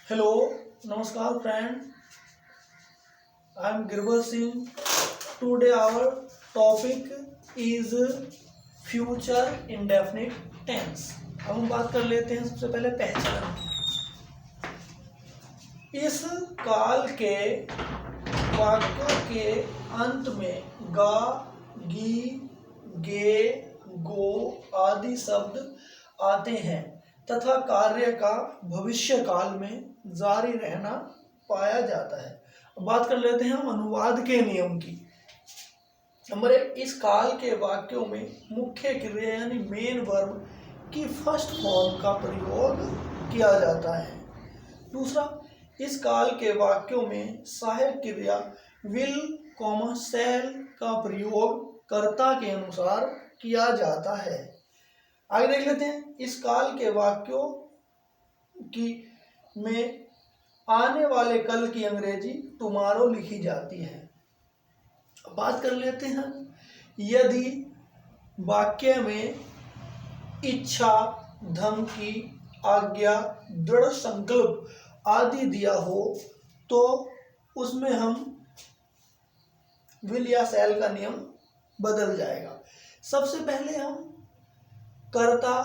Hello नमस्कार friend, I am Girwar Singh. Today our topic is future indefinite tense. अब हम बात कर लेते हैं सबसे पहले पहचान। इस काल के वाक्यों के अंत में गा, गी, गे, गो आदि शब्द आते हैं तथा कार्य का भविष्य काल में जारी रहना पाया जाता है। अब बात कर लेते हैं हम अनुवाद के नियम की। नंबर 1, इस काल के वाक्यों में मुख्य क्रिया यानी मेन वर्ब की फर्स्ट फॉर्म का प्रयोग किया जाता है। दूसरा, इस काल के वाक्यों में सहायक क्रिया विल, शैल का प्रयोग कर्ता के अनुसार किया जाता है। आगे देख लेते हैं, इस काल के वाक्यों की में आने वाले कल की अंग्रेजी टुमारो लिखी जाती है। बात कर लेते हैं, यदि वाक्य में इच्छा, धमकी, आज्ञा, दृढ़ संकल्प आदि दिया हो तो उसमें हम विल या शैल का नियम बदल जाएगा। सबसे पहले हम कर्ता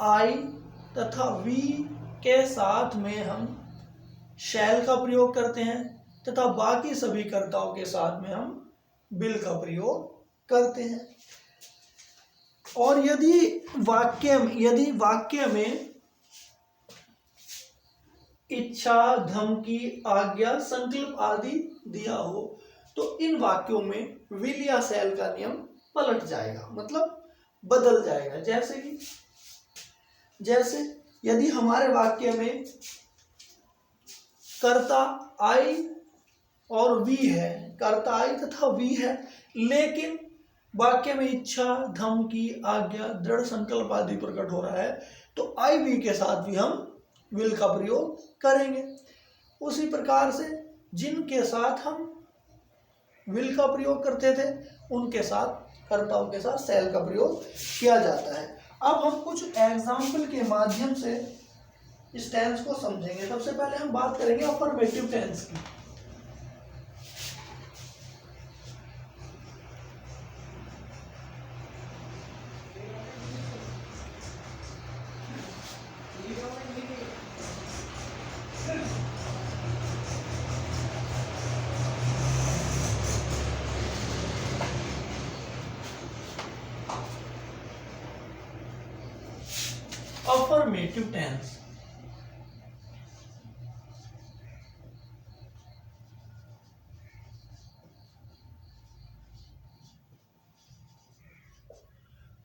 आई तथा वी के साथ में हम शैल का प्रयोग करते हैं तथा बाकी सभी कर्ताओं के साथ में हम विल का प्रयोग करते हैं। और यदि वाक्य में इच्छा, धमकी, आज्ञा, संकल्प आदि दिया हो तो इन वाक्यों में विल या शैल का नियम पलट जाएगा, मतलब बदल जाएगा। जैसे यदि हमारे वाक्य में कर्ता आई और वी है, कर्ता आई तथा वी है, लेकिन वाक्य में इच्छा, धमकी, आज्ञा, दृढ़ संकल्प आदि प्रकट हो रहा है तो आई वी के साथ भी हम विल का प्रयोग करेंगे। उसी प्रकार से जिनके साथ हम विल का प्रयोग करते थे उनके साथ, कर्ताओं के साथ शैल का प्रयोग किया जाता है। अब हम कुछ एग्जाम्पल के माध्यम से इस टेंस को समझेंगे। सबसे पहले हम बात करेंगे अफर्मेटिव टेंस की। अफर्मेटिव टेंस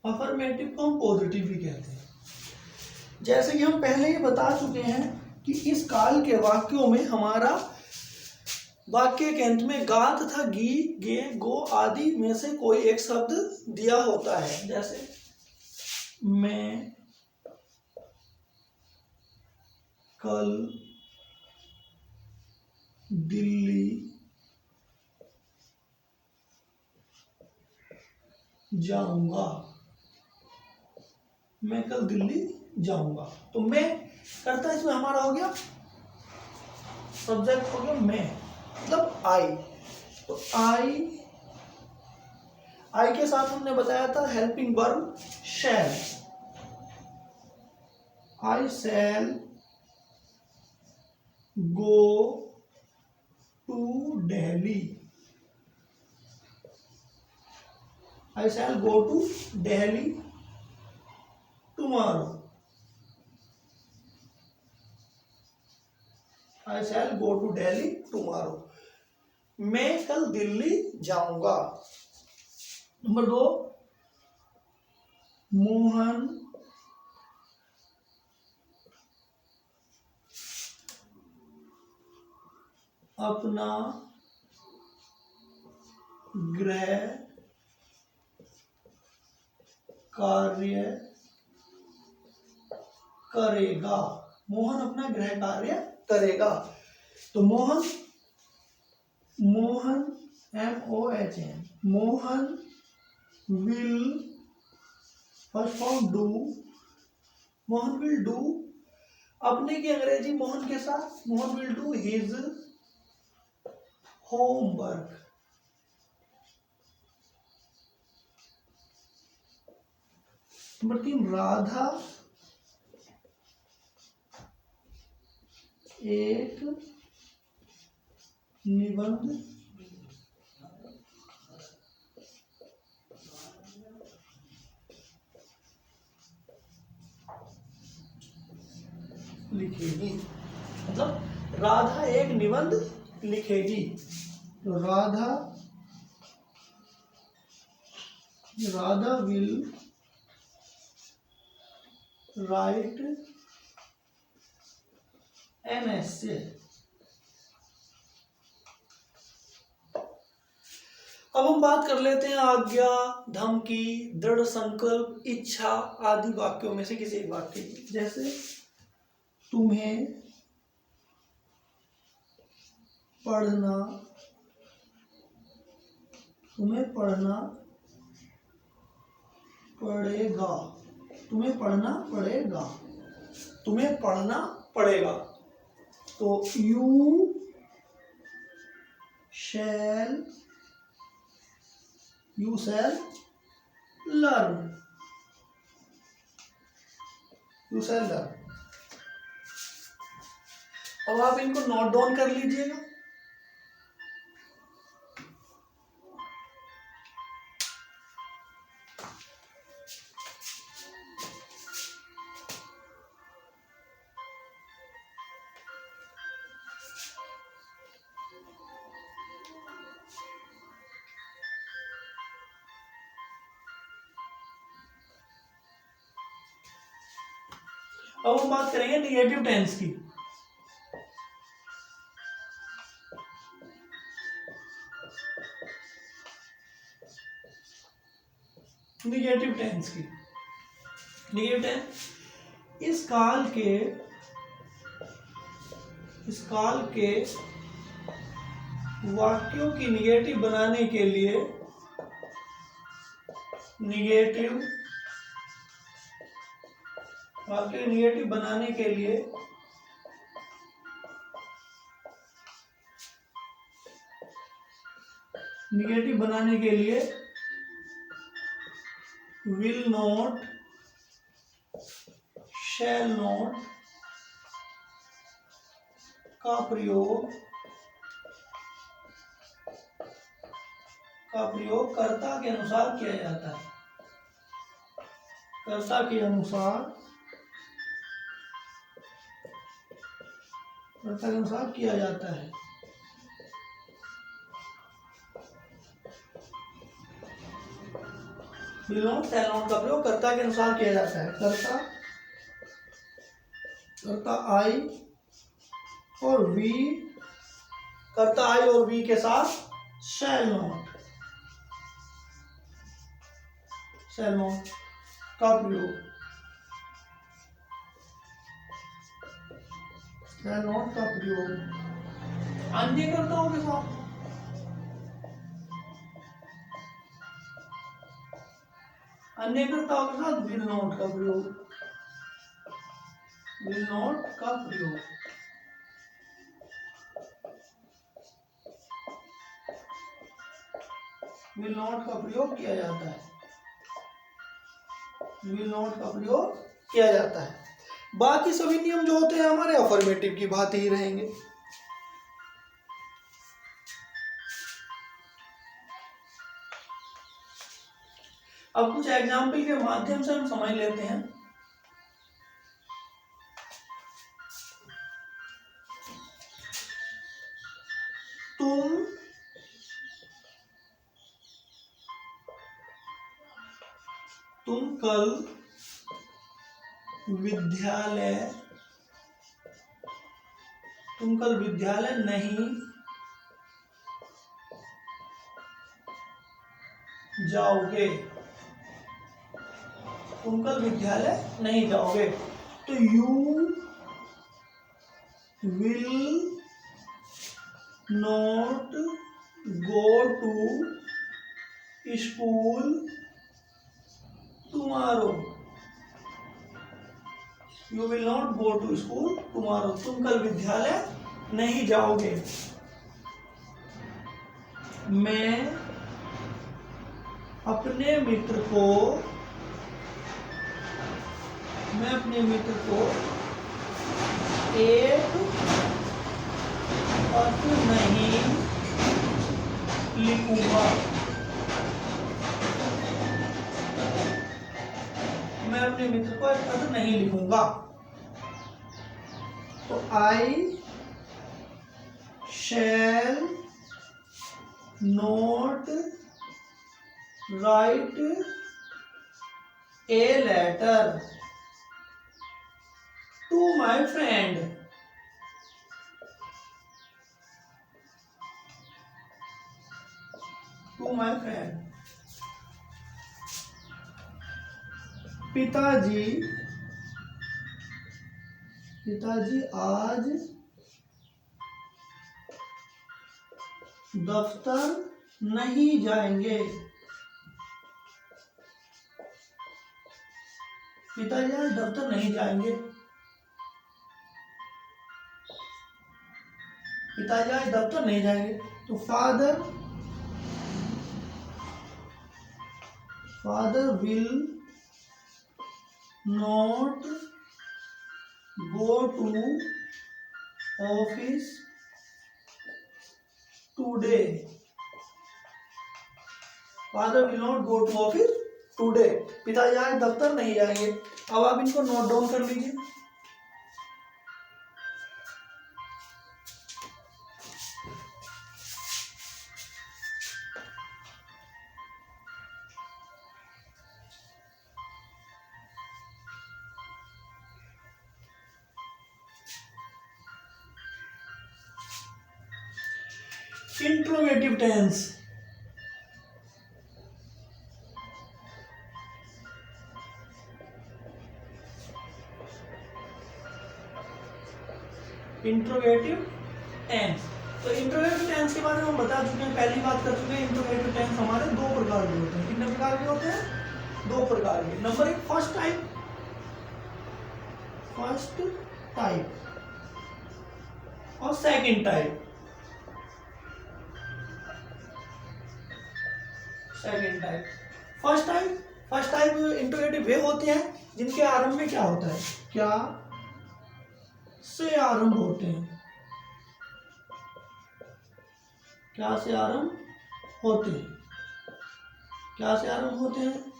अफर्मेटिव को हम पॉजिटिव भी कहते हैं। जैसे कि हम पहले ही बता चुके हैं कि इस काल के वाक्यों में हमारा वाक्य के अंत में गा तथा गी, गे, गो आदि में से कोई एक शब्द दिया होता है। जैसे मैं कल दिल्ली जाऊंगा, मैं कल दिल्ली जाऊंगा। तो मैं करता इसमें हमारा हो गया, सब्जेक्ट हो गया मैं, मतलब आई। तो आई के साथ हमने बताया था helping verb shall. I shall go to Delhi, I shall go to Delhi tomorrow. I shall go to Delhi tomorrow. मैं कल दिल्ली जाऊंगा। नंबर 2, मोहन अपना गृह कार्य करेगा। मोहन अपना गृह कार्य करेगा। तो Mohan MOHN, Mohan will, first form do, Mohan will do अपने की अंग्रेजी मोहन के साथ, Mohan will do his homework. Number 3, Radha एक निबंध लिखेगी। मतलब राधा एक निबंध लिखेगी, तो Radha will write an essay. अब हम बात कर लेते हैं आज्ञा, धमकी, दृढ़ संकल्प, इच्छा आदि वाक्यों में से किसी एक वाक्य की। जैसे तुम्हें पढ़ना पड़ेगा, तुम्हें पढ़ना पड़ेगा, तुम्हें पढ़ना पड़ेगा। तो यू शैल लर्न, अब आप इनको नोट डाउन कर लीजिएगा। अब हम बात करेंगे निगेटिव टेंस की। निगेटिव टेंस इस काल के वाक्यों की निगेटिव बनाने के लिए निगेटिव बनाने के लिए will not, shall not का प्रयोग कर्ता के अनुसार किया जाता है। कर्ता के अनुसार किया जाता है। will not, shall not का प्रयोग कर्ता के अनुसार किया जाता है। कर्ता आई और वी, कर्ता आई और वी के साथ shall not का प्रयोग, अन्य कर्ताओं के साथ will not का प्रयोग, will not का प्रयोग किया जाता है। बाकी सभी नियम जो होते हैं हमारे अफर्मेटिव की भांति ही रहेंगे। अब कुछ एग्जाम्पल के माध्यम से हम समझ लेते हैं। तुम कल विद्यालय नहीं जाओगे। तो you will not go to school tomorrow. You will not go to school tomorrow, तुम कल विद्यालय नहीं जाओगे। मैं अपने मित्र को एक पत्र नहीं लिखूंगा। मैं अपने मित्र को एक पत्र नहीं लिखूंगा। तो I shall not write a letter to my friend. पिताजी आज दफ्तर नहीं जाएंगे। पिताजी आज दफ्तर नहीं जाएंगे। पिताजी आज दफ्तर नहीं जाएंगे। तो father will not go to office today. Father will not go to office today. पिताजी आज दफ्तर नहीं जाएंगे। अब आप इनको नोट डाउन कर लीजिए। Interrogative tense. Interrogative tense. तो इंट्रोगेटिव टेंस के बारे में हम बता चुके हैं, पहली बात कर चुके हैं। इंट्रोगेटिव टेंस हमारे दो प्रकार के होते हैं। कितने प्रकार के होते हैं? दो प्रकार के। नंबर एक फर्स्ट टाइप और second type. First type interrogative वे होते हैं जिनके आरंभ में क्या होता है? क्या से आरंभ होते हैं। क्या से आरंभ होते हैं?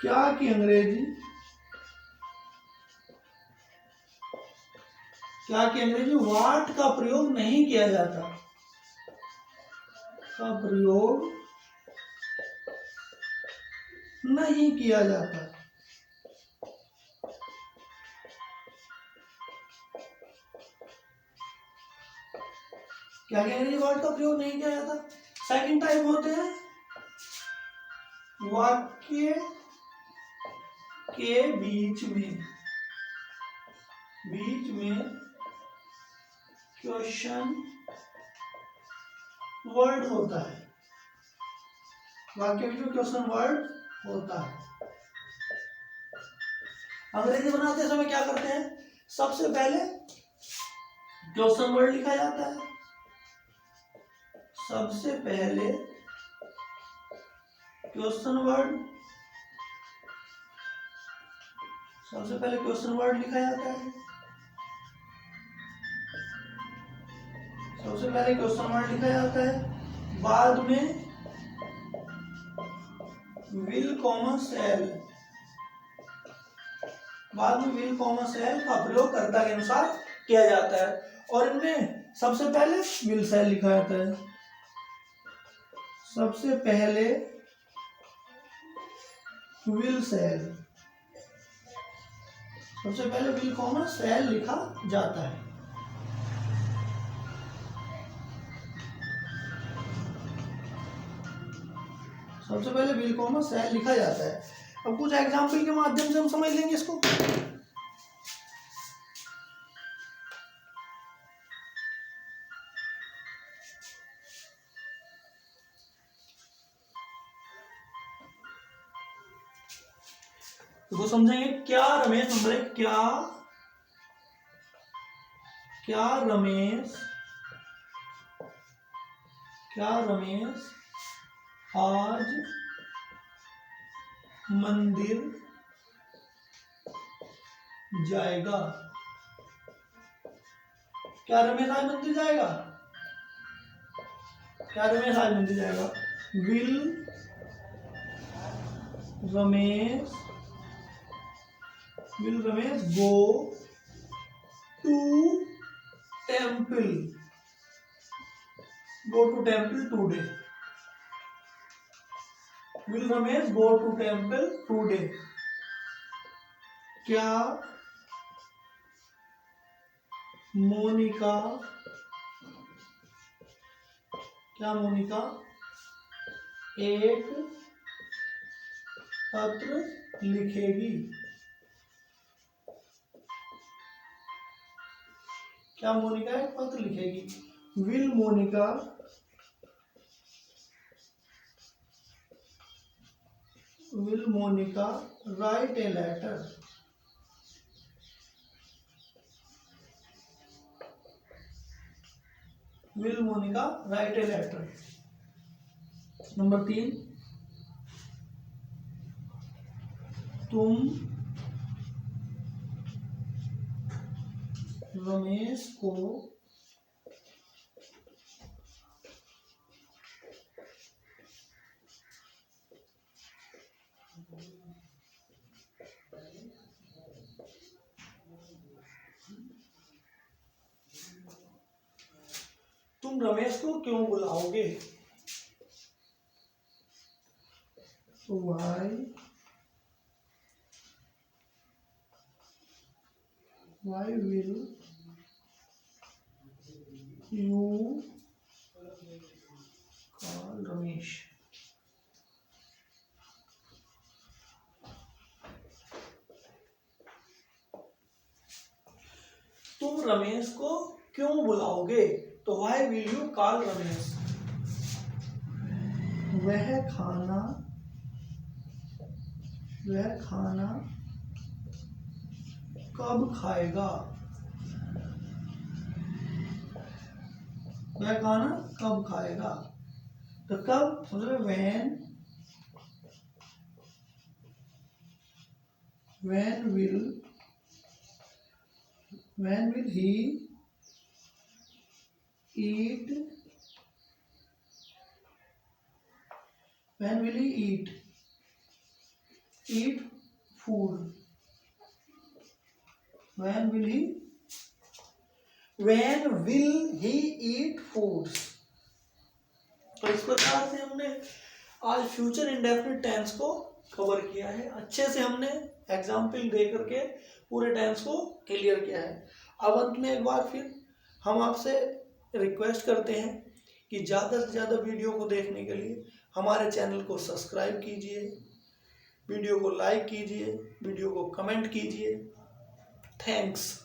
क्या की अंग्रेजी वाट का प्रयोग नहीं किया जाता। क्या अंग्रेजी वर्ड का प्रयोग नहीं किया जाता। सेकंड टाइप होते हैं वाक्य के बीच में क्वेश्चन वर्ड होता है। वाक्य में क्वेश्चन वर्ड होता है। अंग्रेजी बनाते समय क्या करते हैं? सबसे पहले क्वेश्चन वर्ड लिखा जाता है। सबसे पहले क्वेश्चन वर्ड लिखा जाता है। बाद में विल कॉमा सेल का प्रयोग कर्ता के अनुसार किया जाता है। और इनमें सबसे पहले विल सेल लिखा जाता है। सबसे पहले विल कॉमा सेल लिखा जाता है। सबसे पहले विल कॉमा सेल लिखा जाता है। अब कुछ एग्जाम्पल के माध्यम से हम समझ लेंगे इसको। तो समझेंगे क्या रमेश, नंबर 1, क्या रमेश आज मंदिर जाएगा? क्या रमेश आज मंदिर जाएगा? क्या रमेश आज मंदिर जाएगा? Will Ramesh go to temple today? Will Ramesh go to temple today? क्या मोनिका एक पत्र लिखेगी? क्या मोनिका एक पत्र लिखेगी? Will Monika write a letter? Will Monika write a letter? Number 3, तुम रमेश को क्यों बुलाओगे? Why will you call Ramesh? तुम रमेश को क्यों बुलाओगे? तो why will you call Ramesh? वह खाना कब खाएगा? वह खाना कब खाएगा? तो कब मतलब when will he eat food? When will he eat foods? तो इस प्रकार से हमने आज फ्यूचर इंडेफिनिट टेंस को कवर किया है। अच्छे से हमने एग्जाम्पल दे करके पूरे टेंस को क्लियर किया है। अब अंत में एक बार फिर हम आपसे रिक्वेस्ट करते हैं कि ज़्यादा से ज़्यादा वीडियो को देखने के लिए हमारे चैनल को सब्सक्राइब कीजिए, वीडियो को लाइक कीजिए, वीडियो को कमेंट कीजिए। थैंक्स।